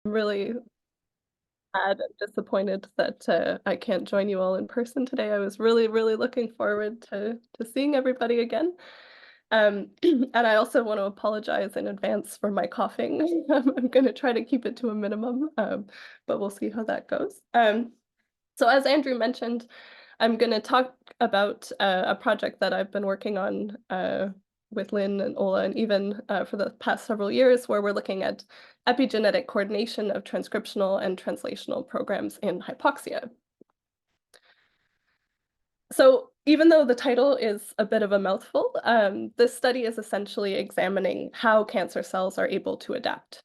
I'm really sad and disappointed that I can't join you all in person today. I was really, really looking forward to seeing everybody again. And I also want to apologize in advance for my coughing. I'm going to try to keep it to a minimum, but we'll see how that goes. So as Andrew mentioned, I'm going to talk about a project that I've been working on with Lynn and Ola, and even for the past several years, where we're looking at epigenetic coordination of transcriptional and translational programs in hypoxia. So even though the title is a bit of a mouthful, this study is essentially examining how cancer cells are able to adapt.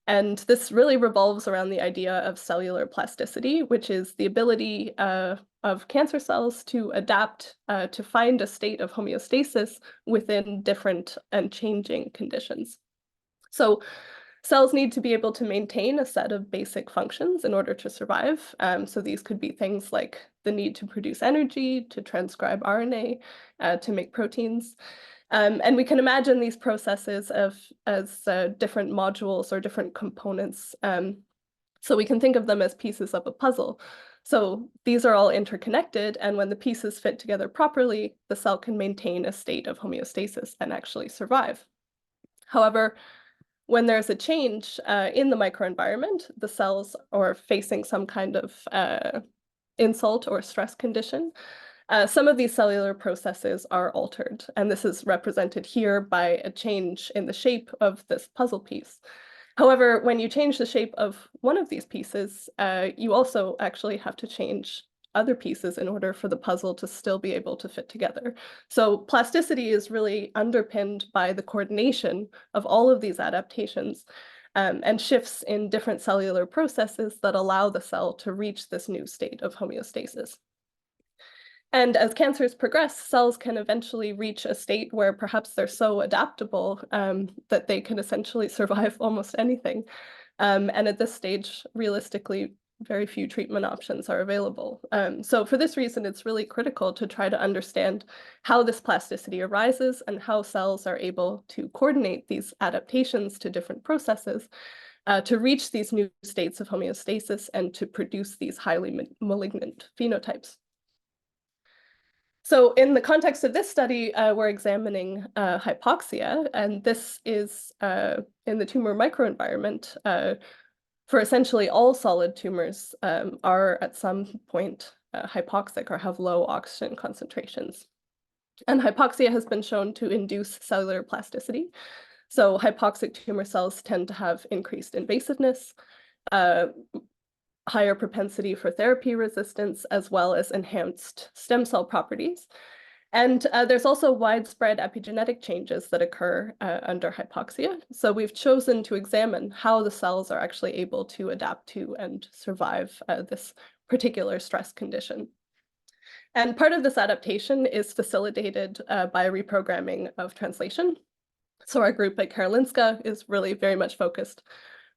And this really revolves around the idea of cellular plasticity, which is the ability of cancer cells to adapt to find a state of homeostasis within different and changing conditions. So cells need to be able to maintain a set of basic functions in order to survive. So these could be things like the need to produce energy, to transcribe RNA, to make proteins. And we can imagine these processes as different modules or different components. So we can think of them as pieces of a puzzle. So these are all interconnected, and when the pieces fit together properly, the cell can maintain a state of homeostasis and actually survive. However, when there's a change in the microenvironment, the cells are facing some kind of insult or stress condition. Some of these cellular processes are altered, and this is represented here by a change in the shape of this puzzle piece. However, when you change the shape of one of these pieces, you also actually have to change other pieces in order for the puzzle to still be able to fit together. So plasticity is really underpinned by the coordination of all of these adaptations and shifts in different cellular processes that allow the cell to reach this new state of homeostasis. And as cancers progress, cells can eventually reach a state where perhaps they're so adaptable that they can essentially survive almost anything. And at this stage, realistically, very few treatment options are available. So for this reason, it's really critical to try to understand how this plasticity arises and how cells are able to coordinate these adaptations to different processes to reach these new states of homeostasis and to produce these highly malignant phenotypes. So in the context of this study, we're examining hypoxia, and this is in the tumor microenvironment for essentially all solid tumors are at some point hypoxic or have low oxygen concentrations. And hypoxia has been shown to induce cellular plasticity. So hypoxic tumor cells tend to have increased invasiveness, higher propensity for therapy resistance, as well as enhanced stem cell properties. And there's also widespread epigenetic changes that occur under hypoxia. So we've chosen to examine how the cells are actually able to adapt to and survive this particular stress condition. And part of this adaptation is facilitated by reprogramming of translation. So our group at Karolinska is really very much focused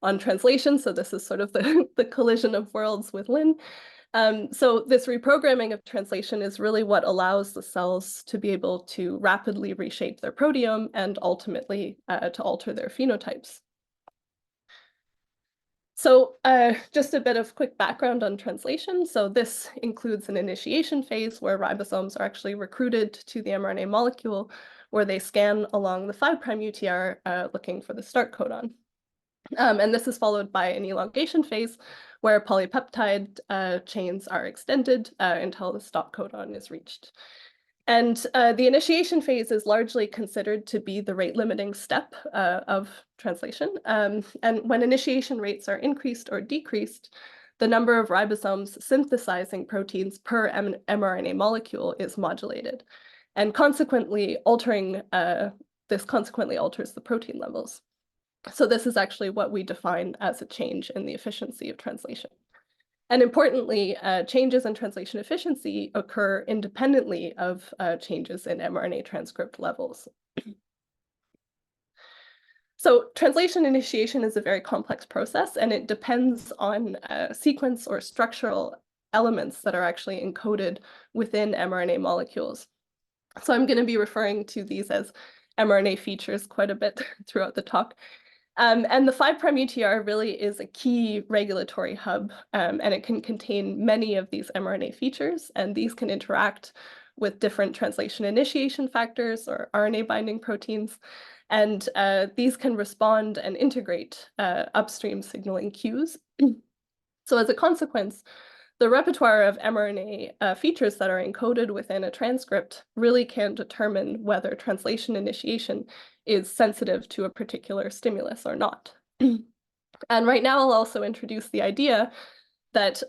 on translation. So this is sort of the collision of worlds with Lynn. So this reprogramming of translation is really what allows the cells to be able to rapidly reshape their proteome and ultimately to alter their phenotypes. So just a bit of quick background on translation. So this includes an initiation phase where ribosomes are actually recruited to the mRNA molecule, where they scan along the 5' UTR looking for the start codon. And this is followed by an elongation phase where polypeptide chains are extended until the stop codon is reached. And the initiation phase is largely considered to be the rate-limiting step of translation. And when initiation rates are increased or decreased, the number of ribosomes synthesizing proteins per mRNA molecule is modulated. And consequently, this consequently alters the protein levels. So this is actually what we define as a change in the efficiency of translation. And importantly, changes in translation efficiency occur independently of changes in mRNA transcript levels. So translation initiation is a very complex process, and it depends on sequence or structural elements that are actually encoded within mRNA molecules. So I'm going to be referring to these as mRNA features quite a bit throughout the talk. And the 5' UTR really is a key regulatory hub, and it can contain many of these mRNA features, and these can interact with different translation initiation factors or RNA binding proteins. And these can respond and integrate upstream signaling cues. So as a consequence, the repertoire of mRNA features that are encoded within a transcript really can determine whether translation initiation is sensitive to a particular stimulus or not. And right now I'll also introduce the idea that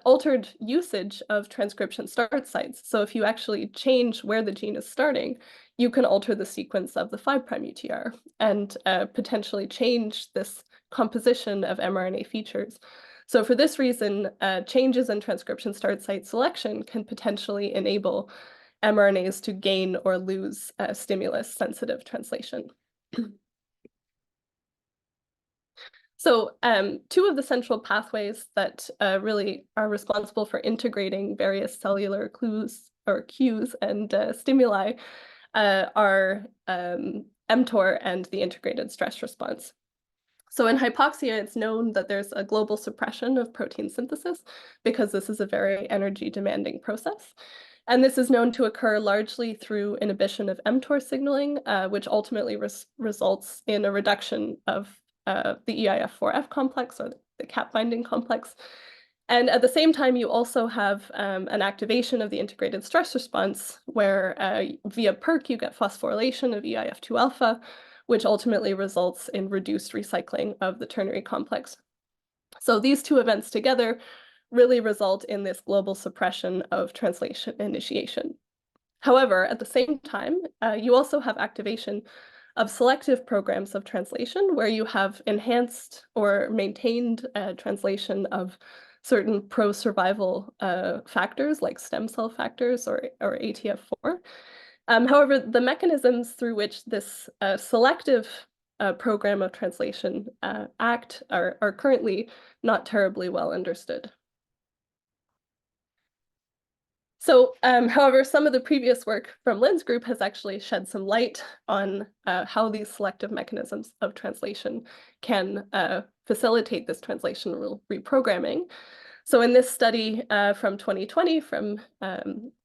altered usage of transcription start sites. So if you actually change where the gene is starting, you can alter the sequence of the 5' UTR and potentially change this composition of mRNA features. So for this reason, changes in transcription start site selection can potentially enable mRNAs to gain or lose stimulus-sensitive translation. So two of the central pathways that really are responsible for integrating various cellular clues or cues and stimuli are mTOR and the integrated stress response. So in hypoxia, it's known that there's a global suppression of protein synthesis because this is a very energy demanding process. And this is known to occur largely through inhibition of mTOR signaling, which ultimately results in a reduction of the EIF4F complex or the cap binding complex. And at the same time, you also have an activation of the integrated stress response where via PERK, you get phosphorylation of EIF2 alpha, which ultimately results in reduced recycling of the ternary complex. So these two events together really result in this global suppression of translation initiation. However, at the same time, you also have activation of selective programs of translation where you have enhanced or maintained translation of certain pro-survival factors like stem cell factors or ATF4. However, the mechanisms through which this selective program of translation act are currently not terribly well understood. So, however, some of the previous work from Lynn's group has actually shed some light on how these selective mechanisms of translation can facilitate this translational reprogramming. So in this study from 2020 from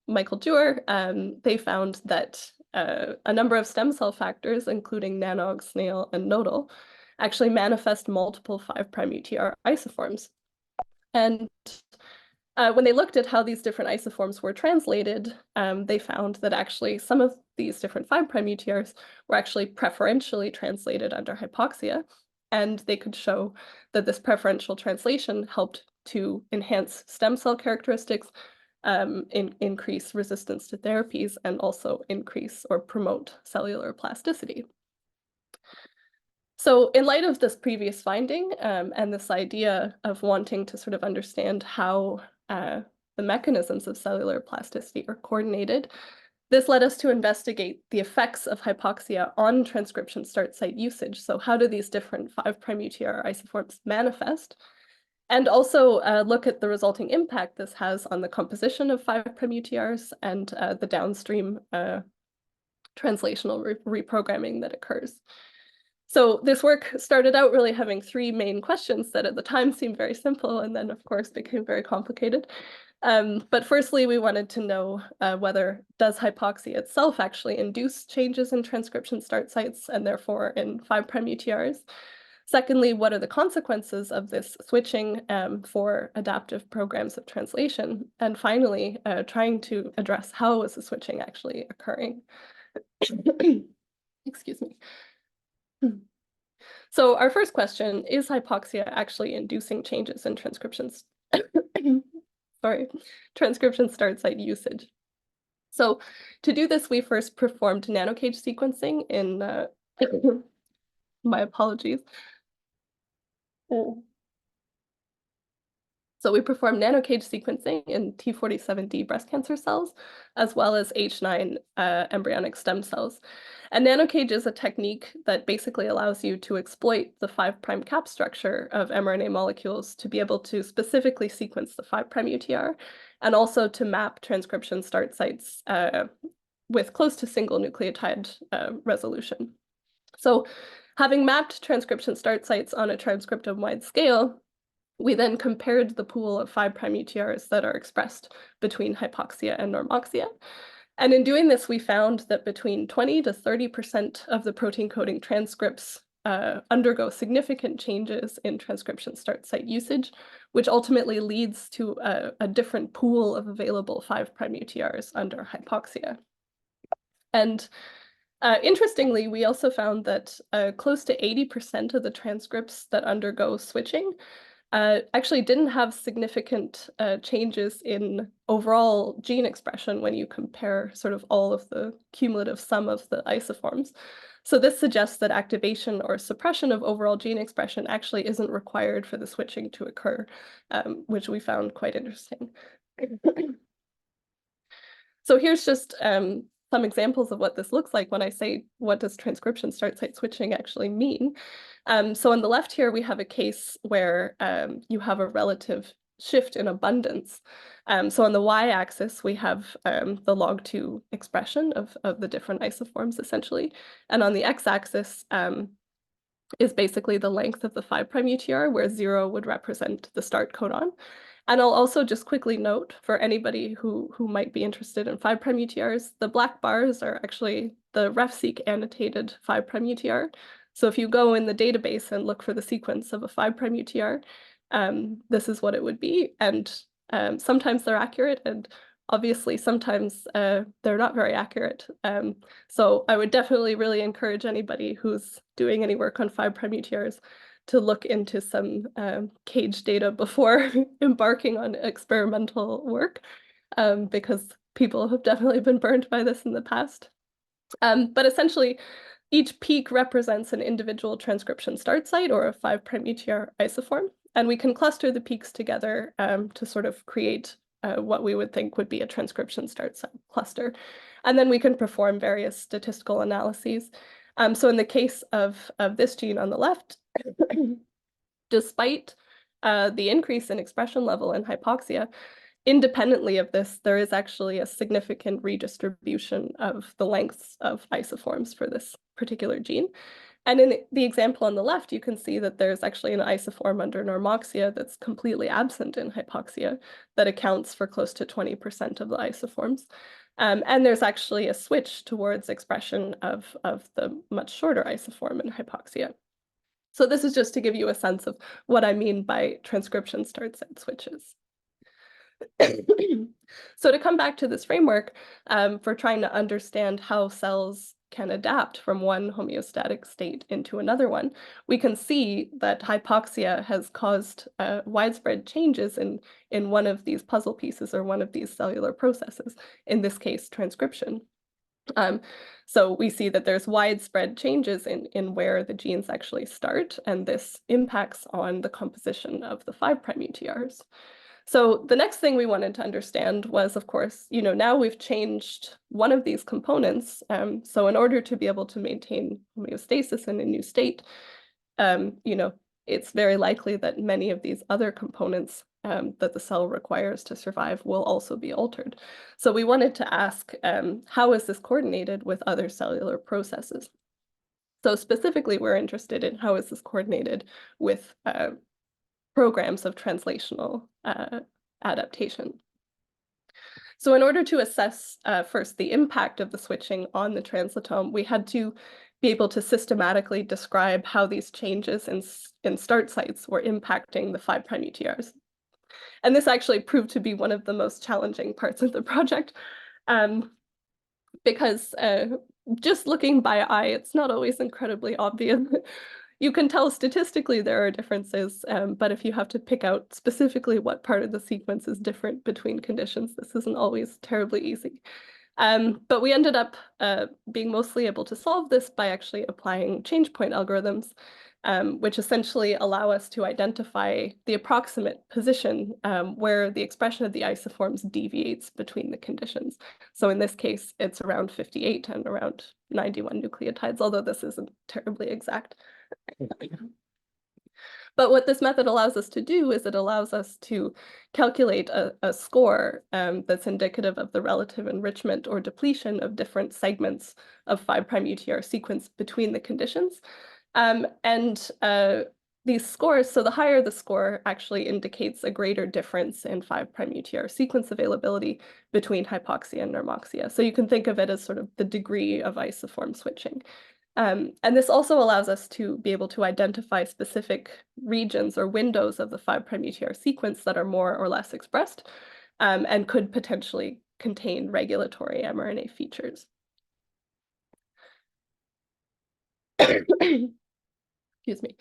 Michael Dewar, they found that a number of stem cell factors, including nanog, snail, and nodal, actually manifest multiple 5' UTR isoforms. And when they looked at how these different isoforms were translated, they found that actually some of these different 5' UTRs were actually preferentially translated under hypoxia, and they could show that this preferential translation helped to enhance stem cell characteristics, increase resistance to therapies, and also increase or promote cellular plasticity. So in light of this previous finding and this idea of wanting to sort of understand how the mechanisms of cellular plasticity are coordinated, this led us to investigate the effects of hypoxia on transcription start site usage. So how do these different 5' UTR isoforms manifest? And also look at the resulting impact this has on the composition of 5' UTRs and the downstream translational reprogramming that occurs. So this work started out really having three main questions that at the time seemed very simple and then of course became very complicated. But firstly, we wanted to know whether does hypoxia itself actually induce changes in transcription start sites and therefore in 5' UTRs? Secondly, what are the consequences of this switching for adaptive programs of translation? And finally, trying to address how is the switching actually occurring? Excuse me. So our first question, is hypoxia actually inducing changes in transcriptions? Transcription start site usage. So to do this, we first performed nanocage sequencing in, my apologies. So we performed nanocage sequencing in T47D breast cancer cells, as well as H9 embryonic stem cells. And nanocage is a technique that basically allows you to exploit the 5' cap structure of mRNA molecules to be able to specifically sequence the 5' UTR, and also to map transcription start sites with close to single nucleotide resolution. So Having mapped transcription start sites on a transcriptome-wide scale, we then compared the pool of 5' UTRs that are expressed between hypoxia and normoxia. And in doing this, we found that between 20 to 30% of the protein coding transcripts undergo significant changes in transcription start site usage, which ultimately leads to a different pool of available 5' UTRs under hypoxia. And interestingly, we also found that close to 80% of the transcripts that undergo switching actually didn't have significant changes in overall gene expression when you compare sort of all of the cumulative sum of the isoforms. So this suggests that activation or suppression of overall gene expression actually isn't required for the switching to occur, which we found quite interesting. So here's just some examples of what this looks like when I say, what does transcription start site switching actually mean? So on the left here, we have a case where you have a relative shift in abundance. So on the y-axis, we have the log2 expression of the different isoforms, essentially. And on the x-axis is basically the length of the 5' UTR, where 0 would represent the start codon. And I'll also just quickly note for anybody who might be interested in 5' UTRs, the black bars are actually the RefSeq annotated 5' UTR. So if you go in the database and look for the sequence of a 5' UTR, this is what it would be. And sometimes they're accurate, and obviously sometimes they're not very accurate. So I would definitely really encourage anybody who's doing any work on 5' UTRs to look into some cage data before embarking on experimental work, because people have definitely been burned by this in the past. But essentially, each peak represents an individual transcription start site or a 5' UTR isoform, and we can cluster the peaks together to sort of create what we would think would be a transcription start site cluster. And then we can perform various statistical analyses. So in the case of this gene on the left, despite the increase in expression level in hypoxia, independently of this, there is actually a significant redistribution of the lengths of isoforms for this particular gene. And in the example on the left, you can see that there's actually an isoform under normoxia that's completely absent in hypoxia that accounts for close to 20% of the isoforms. And there's actually a switch towards expression of the much shorter isoform in hypoxia. So this is just to give you a sense of what I mean by transcription start site switches. So to come back to this framework for trying to understand how cells can adapt from one homeostatic state into another one, we can see that hypoxia has caused widespread changes in one of these puzzle pieces or one of these cellular processes, in this case, transcription. So we see that there's widespread changes in where the genes actually start, and this impacts on the composition of the 5' UTRs. So the next thing we wanted to understand was, of course, now we've changed one of these components. So in order to be able to maintain homeostasis in a new state, it's very likely that many of these other components that the cell requires to survive will also be altered. So we wanted to ask, how is this coordinated with other cellular processes? So specifically, we're interested in how is this coordinated with programs of translational adaptation. So in order to assess first the impact of the switching on the translatome, we had to be able to systematically describe how these changes in start sites were impacting the 5' UTRs. And this actually proved to be one of the most challenging parts of the project, because just looking by eye, it's not always incredibly obvious. You can tell statistically there are differences, but if you have to pick out specifically what part of the sequence is different between conditions, this isn't always terribly easy. But we ended up being mostly able to solve this by actually applying change point algorithms, which essentially allow us to identify the approximate position where the expression of the isoforms deviates between the conditions. So in this case, it's around 58 and around 91 nucleotides, although this isn't terribly exact. But what this method allows us to do is it allows us to calculate a score that's indicative of the relative enrichment or depletion of different segments of 5' UTR sequence between the conditions. And these scores, so the higher the score actually indicates a greater difference in 5' UTR sequence availability between hypoxia and normoxia. So you can think of it as sort of the degree of isoform switching. And this also allows us to be able to identify specific regions or windows of the 5' UTR sequence that are more or less expressed, and could potentially contain regulatory mRNA features. Excuse me.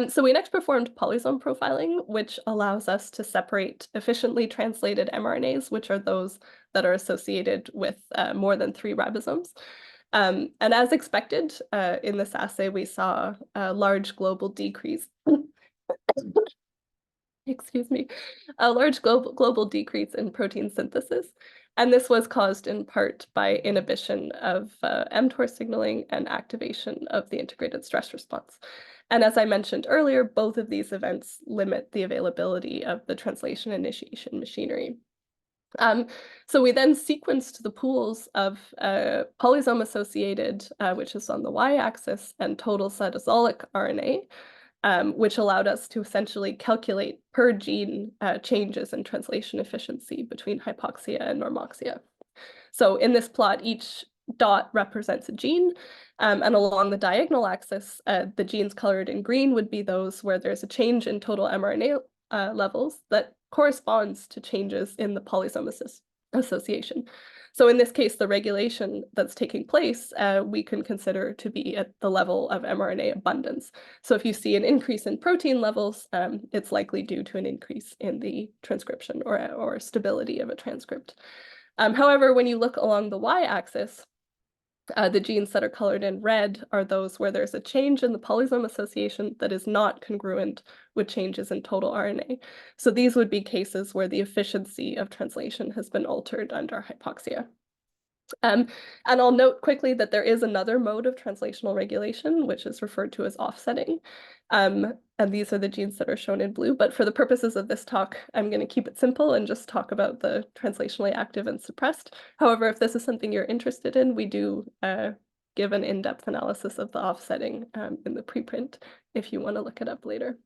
So we next performed polysome profiling, which allows us to separate efficiently translated mRNAs, which are those that are associated with more than 3 ribosomes. And as expected, in this assay, we saw a large global decrease. Excuse me, a large global decrease in protein synthesis. And this was caused in part by inhibition of mTOR signaling and activation of the integrated stress response. And as I mentioned earlier, both of these events limit the availability of the translation initiation machinery. So we then sequenced the pools of polysome-associated, which is on the y-axis, and total cytosolic RNA, which allowed us to essentially calculate per gene changes in translation efficiency between hypoxia and normoxia. So in this plot, each dot represents a gene, and along the diagonal axis, the genes colored in green would be those where there's a change in total mRNA levels that corresponds to changes in the polysome association. So in this case, the regulation that's taking place, we can consider to be at the level of mRNA abundance. So if you see an increase in protein levels, it's likely due to an increase in the transcription or stability of a transcript. However, when you look along the y-axis, the genes that are colored in red are those where there's a change in the polysome association that is not congruent with changes in total RNA. So these would be cases where the efficiency of translation has been altered under hypoxia. And I'll note quickly that there is another mode of translational regulation, which is referred to as offsetting. And these are the genes that are shown in blue. But for the purposes of this talk, I'm going to keep it simple and just talk about the translationally active and suppressed. However, if this is something you're interested in, we do give an in-depth analysis of the offsetting in the preprint if you want to look it up later.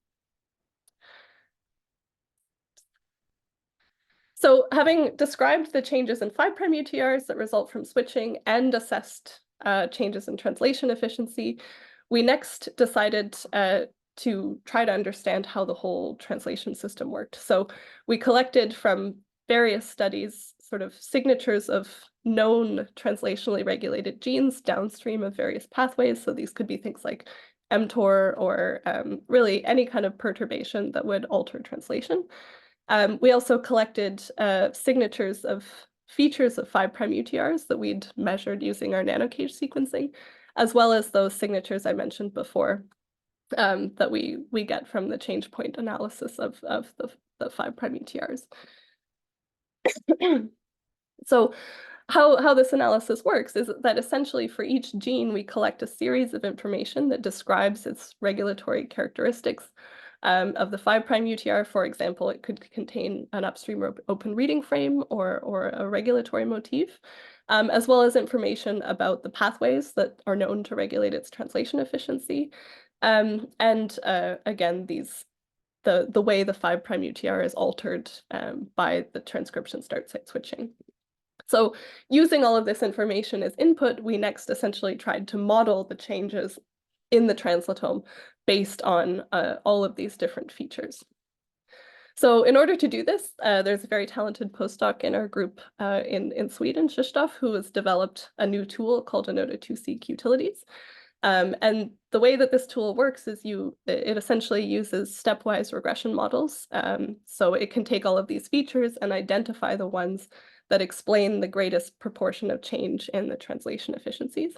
So having described the changes in 5' UTRs that result from switching and assessed changes in translation efficiency, we next decided to try to understand how the whole translation system worked. So we collected from various studies sort of signatures of known translationally regulated genes downstream of various pathways. So these could be things like mTOR or really any kind of perturbation that would alter translation. We also collected signatures of features of 5' UTRs that we'd measured using our nanocage sequencing, as well as those signatures I mentioned before that we get from the change point analysis of the 5' UTRs. So how this analysis works is that essentially for each gene, we collect a series of information that describes its regulatory characteristics. Of the 5' UTR, for example, it could contain an upstream open reading frame or a regulatory motif, as well as information about the pathways that are known to regulate its translation efficiency. And again, the way the 5' UTR is altered by the transcription start site switching. So using all of this information as input, we next essentially tried to model the changes in the translatome based on all of these different features. So in order to do this, there's a very talented postdoc in our group in Sweden, Krzysztof, who has developed a new tool called Anota2seq utilities. And the way that this tool works is it essentially uses stepwise regression models. So it can take all of these features and identify the ones that explain the greatest proportion of change in the translation efficiencies.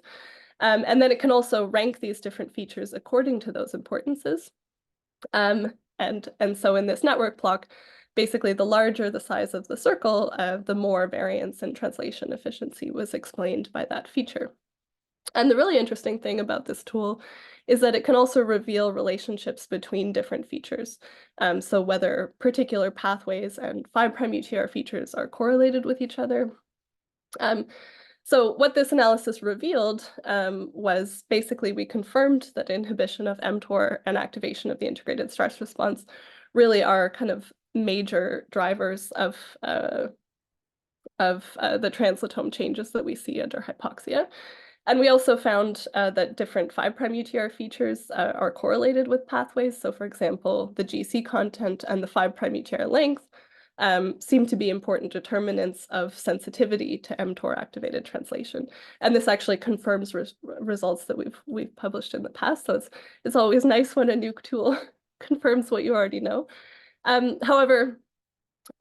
And then it can also rank these different features according to those importances. And so in this network plot, basically the larger the size of the circle, the more variance in translation efficiency was explained by that feature. And the really interesting thing about this tool is that it can also reveal relationships between different features. So whether particular pathways and 5' UTR features are correlated with each other. So what this analysis revealed was basically we confirmed that inhibition of mTOR and activation of the integrated stress response really are kind of major drivers of the translatome changes that we see under hypoxia. And we also found that different 5' UTR features are correlated with pathways. So for example, the GC content and the 5' UTR length seem to be important determinants of sensitivity to mTOR activated translation. And this actually confirms results that we've published in the past. So it's always nice when a new tool confirms what you already know. However,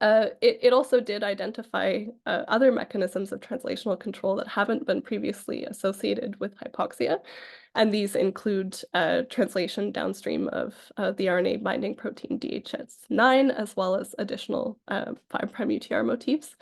it also did identify other mechanisms of translational control that haven't been previously associated with hypoxia. And these include translation downstream of the RNA binding protein DHS9, as well as additional 5' UTR motifs.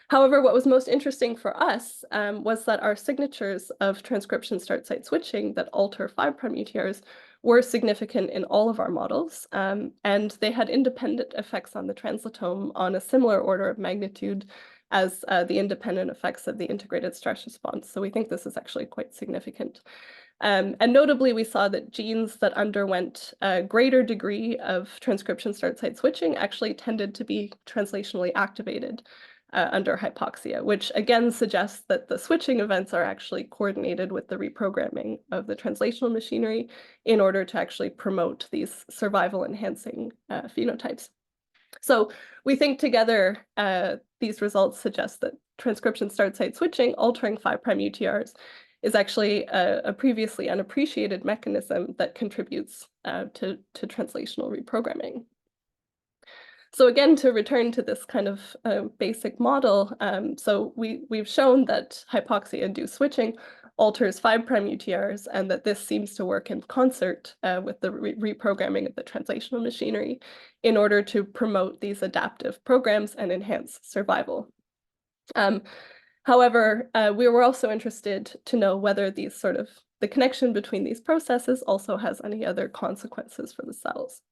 However, what was most interesting for us was that our signatures of transcription start site switching that alter 5' UTRs were significant in all of our models, and they had independent effects on the translatome on a similar order of magnitude as the independent effects of the integrated stress response. So we think this is actually quite significant. And notably, we saw that genes that underwent a greater degree of transcription start site switching actually tended to be translationally activated under hypoxia, which again suggests that the switching events are actually coordinated with the reprogramming of the translational machinery in order to actually promote these survival-enhancing phenotypes. So we think together these results suggest that transcription start site switching altering 5' UTRs is actually a previously unappreciated mechanism that contributes to translational reprogramming. So again, to return to this kind of basic model, so we've shown that hypoxia-induced switching alters 5' UTRs, and that this seems to work in concert with the reprogramming of the translational machinery in order to promote these adaptive programs and enhance survival. However, we were also interested to know whether the connection between these processes also has any other consequences for the cells.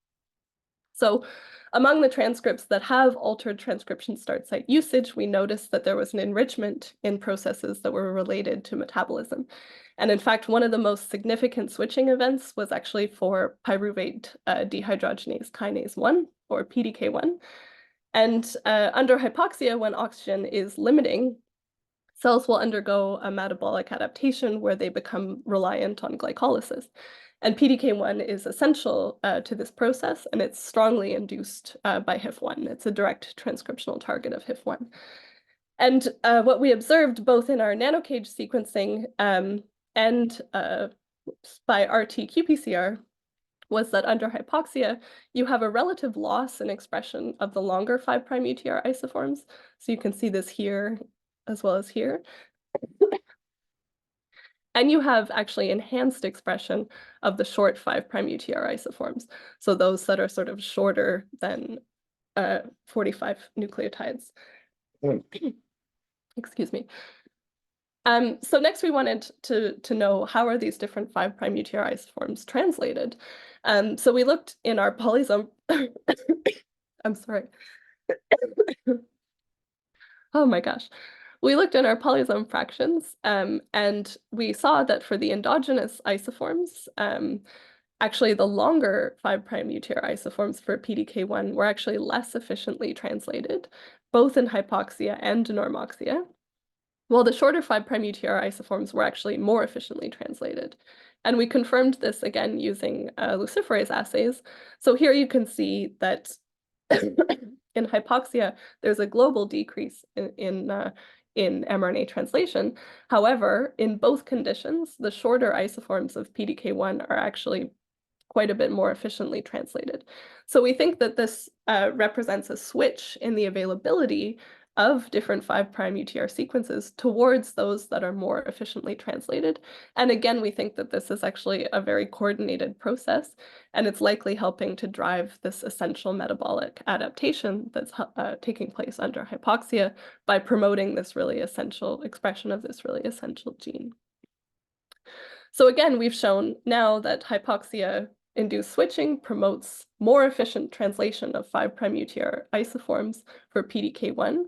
So among the transcripts that have altered transcription start site usage, we noticed that there was an enrichment in processes that were related to metabolism. And in fact, one of the most significant switching events was actually for pyruvate dehydrogenase kinase 1, or PDK1. And under hypoxia, when oxygen is limiting, cells will undergo a metabolic adaptation where they become reliant on glycolysis. And PDK1 is essential to this process, and it's strongly induced by HIF1. It's a direct transcriptional target of HIF1. And what we observed both in our nanocage sequencing and by RT-qPCR was that under hypoxia, you have a relative loss in expression of the longer 5' UTR isoforms. So you can see this here as well as here. And you have actually enhanced expression of the short 5' UTR isoforms. So those that are sort of shorter than 45 nucleotides. Excuse me. So next we wanted to know how are these different 5' UTR isoforms translated. So we looked in our polysome, I'm sorry. Oh my gosh. We looked at our polysome fractions, and we saw that for the endogenous isoforms, actually the longer 5' UTR isoforms for PDK1 were actually less efficiently translated, both in hypoxia and normoxia, while the shorter 5' UTR isoforms were actually more efficiently translated. And we confirmed this again using luciferase assays. So here you can see that in hypoxia, there's a global decrease in mRNA translation. However, in both conditions, the shorter isoforms of PDK1 are actually quite a bit more efficiently translated. So we think that this represents a switch in the availability of different 5' UTR sequences towards those that are more efficiently translated. And again, we think that this is actually a very coordinated process, and it's likely helping to drive this essential metabolic adaptation that's taking place under hypoxia by promoting this really essential expression of this really essential gene. So again, we've shown now that hypoxia induced switching promotes more efficient translation of 5' UTR isoforms for PDK1,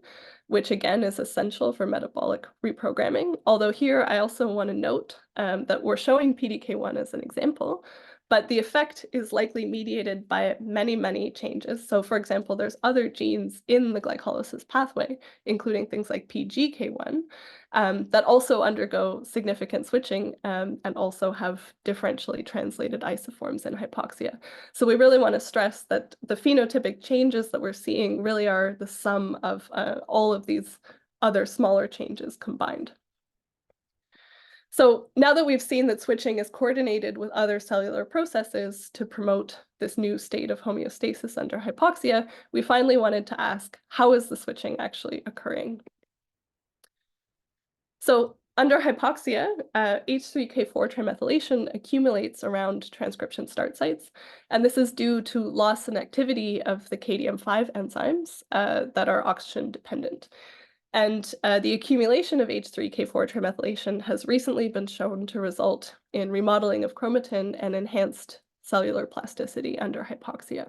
which again is essential for metabolic reprogramming. Although here I also want to note that we're showing PDK1 as an example, but the effect is likely mediated by many, many changes. So for example, there's other genes in the glycolysis pathway, including things like PGK1, that also undergo significant switching and also have differentially translated isoforms in hypoxia. So we really want to stress that the phenotypic changes that we're seeing really are the sum of all of these other smaller changes combined. So now that we've seen that switching is coordinated with other cellular processes to promote this new state of homeostasis under hypoxia, we finally wanted to ask, how is the switching actually occurring? So under hypoxia, H3K4 trimethylation accumulates around transcription start sites, and this is due to loss in activity of the KDM5 enzymes that are oxygen dependent. And the accumulation of H3K4 trimethylation has recently been shown to result in remodeling of chromatin and enhanced cellular plasticity under hypoxia.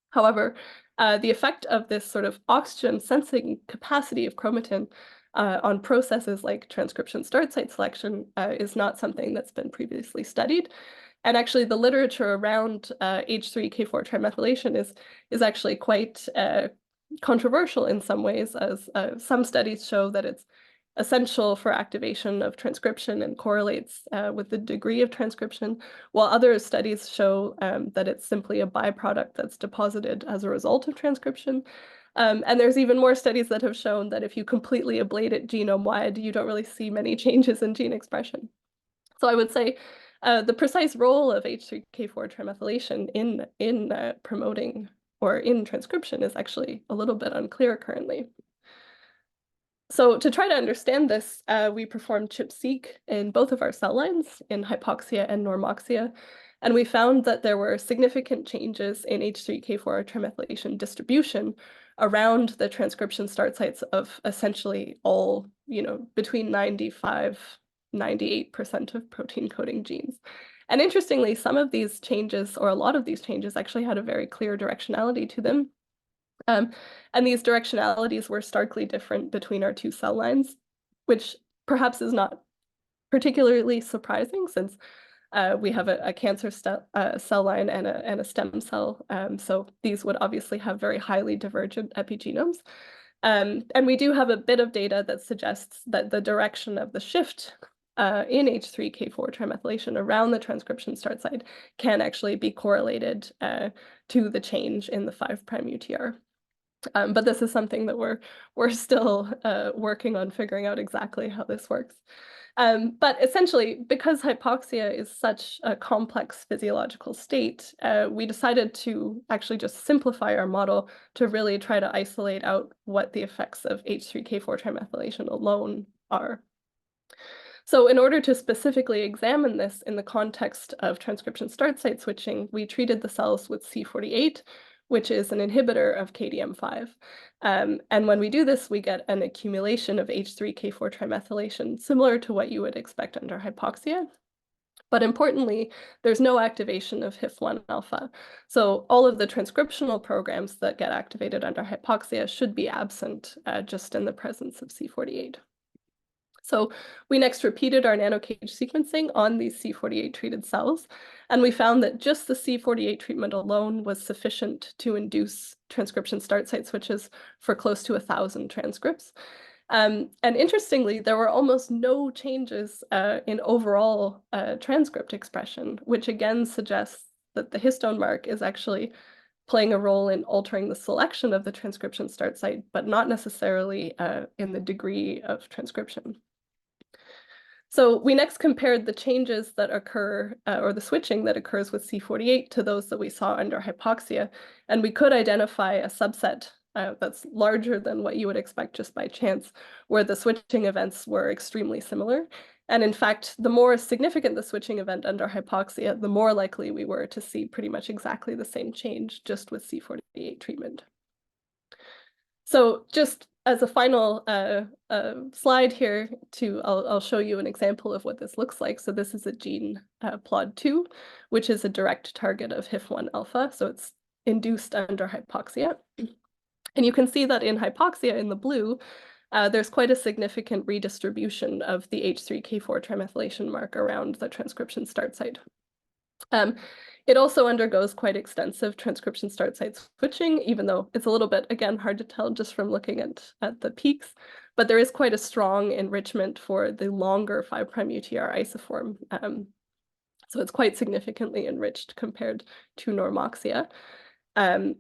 However, the effect of this sort of oxygen sensing capacity of chromatin on processes like transcription start site selection is not something that's been previously studied. And actually, the literature around H3K4 trimethylation is actually quite controversial in some ways, as some studies show that it's essential for activation of transcription and correlates with the degree of transcription, while other studies show that it's simply a byproduct that's deposited as a result of transcription. And there's even more studies that have shown that if you completely ablate it genome-wide, you don't really see many changes in gene expression. So I would say the precise role of H3K4 trimethylation in promoting or in transcription is actually a little bit unclear currently. So to try to understand this, we performed ChIP-seq in both of our cell lines, in hypoxia and normoxia, and we found that there were significant changes in H3K4 trimethylation distribution around the transcription start sites of essentially all, between 98% of protein coding genes. And interestingly, some of these changes, or a lot of these changes, actually had a very clear directionality to them. And these directionalities were starkly different between our two cell lines, which perhaps is not particularly surprising since we have a cancer cell line and a stem cell. So these would obviously have very highly divergent epigenomes. And we do have a bit of data that suggests that the direction of the shift in H3K4 trimethylation around the transcription start site can actually be correlated to the change in the 5' UTR. But this is something that we're still working on figuring out exactly how this works. But essentially, because hypoxia is such a complex physiological state, we decided to actually just simplify our model to really try to isolate out what the effects of H3K4 trimethylation alone are. So in order to specifically examine this in the context of transcription start site switching, we treated the cells with C48, which is an inhibitor of KDM5. And when we do this, we get an accumulation of H3K4 trimethylation, similar to what you would expect under hypoxia. But importantly, there's no activation of HIF1 alpha. So all of the transcriptional programs that get activated under hypoxia should be absent just in the presence of C48. So we next repeated our nanocage sequencing on these C48 treated cells, and we found that just the C48 treatment alone was sufficient to induce transcription start site switches for close to 1,000 transcripts. And interestingly, there were almost no changes in overall transcript expression, which again suggests that the histone mark is actually playing a role in altering the selection of the transcription start site, but not necessarily in the degree of transcription. So we next compared the changes that occur, or the switching that occurs with C48 to those that we saw under hypoxia, and we could identify a subset that's larger than what you would expect just by chance, where the switching events were extremely similar. And in fact, the more significant the switching event under hypoxia, the more likely we were to see pretty much exactly the same change just with C48 treatment. So just as a final slide here, I'll show you an example of what this looks like. So this is a gene PLOD2, which is a direct target of HIF1 alpha. So it's induced under hypoxia. And you can see that in hypoxia in the blue, there's quite a significant redistribution of the H3K4 trimethylation mark around the transcription start site. It also undergoes quite extensive transcription start site switching, even though it's a little bit, again, hard to tell just from looking at the peaks, but there is quite a strong enrichment for the longer 5' UTR isoform. So it's quite significantly enriched compared to normoxia. And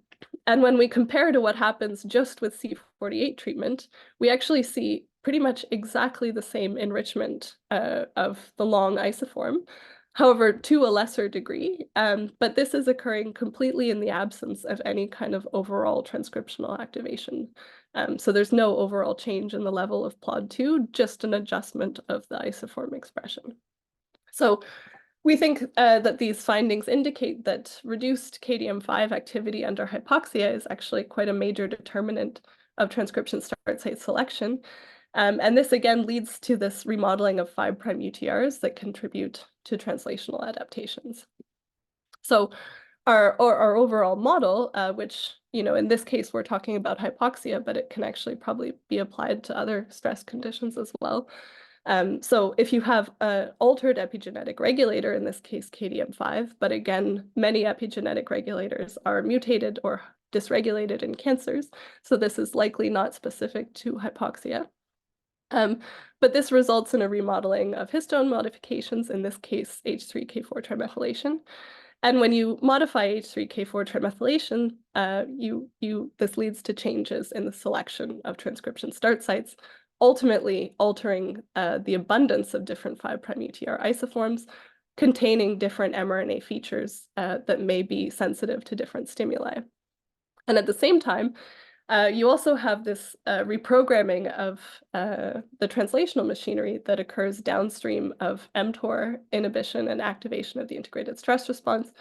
when we compare to what happens just with C48 treatment, we actually see pretty much exactly the same enrichment of the long isoform, however, to a lesser degree. But this is occurring completely in the absence of any kind of overall transcriptional activation. So there's no overall change in the level of PLOD2, just an adjustment of the isoform expression. So we think that these findings indicate that reduced KDM5 activity under hypoxia is actually quite a major determinant of transcription start site selection. And this again leads to this remodeling of 5' UTRs that contribute to translational adaptations. So our overall model, which, in this case, we're talking about hypoxia, but it can actually probably be applied to other stress conditions as well. So if you have an altered epigenetic regulator, in this case KDM5, but again, many epigenetic regulators are mutated or dysregulated in cancers, so this is likely not specific to hypoxia. But this results in a remodeling of histone modifications, in this case H3K4 trimethylation. And when you modify H3K4 trimethylation, this leads to changes in the selection of transcription start sites, ultimately altering the abundance of different 5' UTR isoforms containing different mRNA features that may be sensitive to different stimuli. And at the same time, you also have this reprogramming of the translational machinery that occurs downstream of mTOR inhibition and activation of the integrated stress response.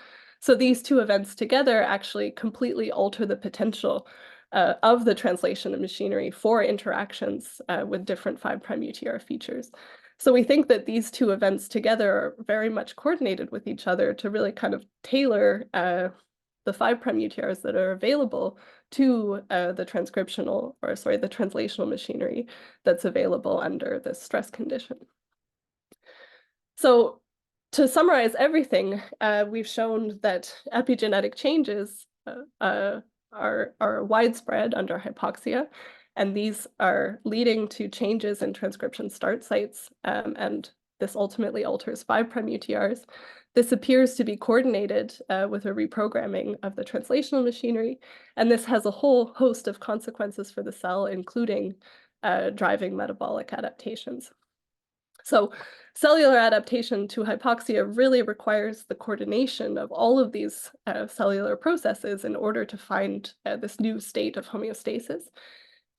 So these two events together actually completely alter the potential of the translation machinery for interactions with different 5' UTR features. So we think that these two events together are very much coordinated with each other to really kind of tailor the 5' UTRs that are available to the translational machinery that's available under this stress condition. So to summarize everything, we've shown that epigenetic changes are widespread under hypoxia, and these are leading to changes in transcription start sites, and this ultimately alters 5' UTRs. This appears to be coordinated with a reprogramming of the translational machinery, and this has a whole host of consequences for the cell, including driving metabolic adaptations. So cellular adaptation to hypoxia really requires the coordination of all of these cellular processes in order to find this new state of homeostasis.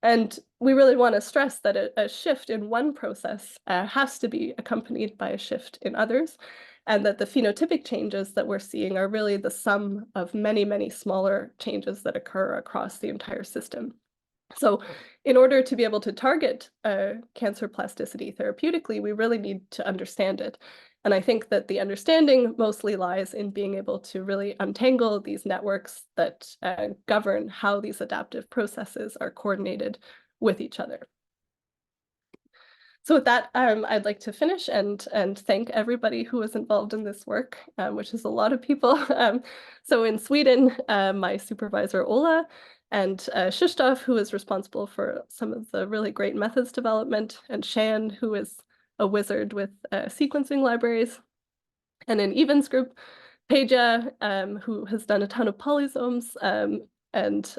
And we really want to stress that a shift in one process has to be accompanied by a shift in others, and that the phenotypic changes that we're seeing are really the sum of many, many smaller changes that occur across the entire system. So in order to be able to target cancer plasticity therapeutically, we really need to understand it. And I think that the understanding mostly lies in being able to really untangle these networks that govern how these adaptive processes are coordinated with each other. So with that, I'd like to finish and thank everybody who was involved in this work, which is a lot of people. So in Sweden, my supervisor, Ola, and Krzysztof, who is responsible for some of the really great methods development, and Shan, who is a wizard with sequencing libraries. And in Evan's group, Peja, who has done a ton of polysomes, and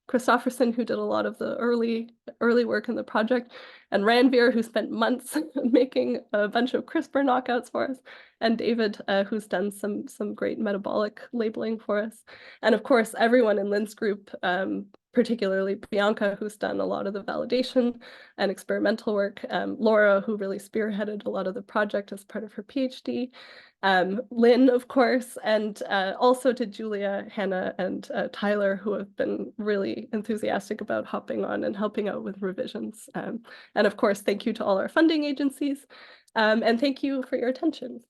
Christofferson, who did a lot of the early work in the project, and Ranveer, who spent months making a bunch of CRISPR knockouts for us, and David, who's done some great metabolic labeling for us. And of course, everyone in Lynn's group, particularly Bianca, who's done a lot of the validation and experimental work, Laura, who really spearheaded a lot of the project as part of her PhD, Lynn, of course, and also to Julia, Hannah, and Tyler, who have been really enthusiastic about hopping on and helping out with revisions. And of course, thank you to all our funding agencies, and thank you for your attention.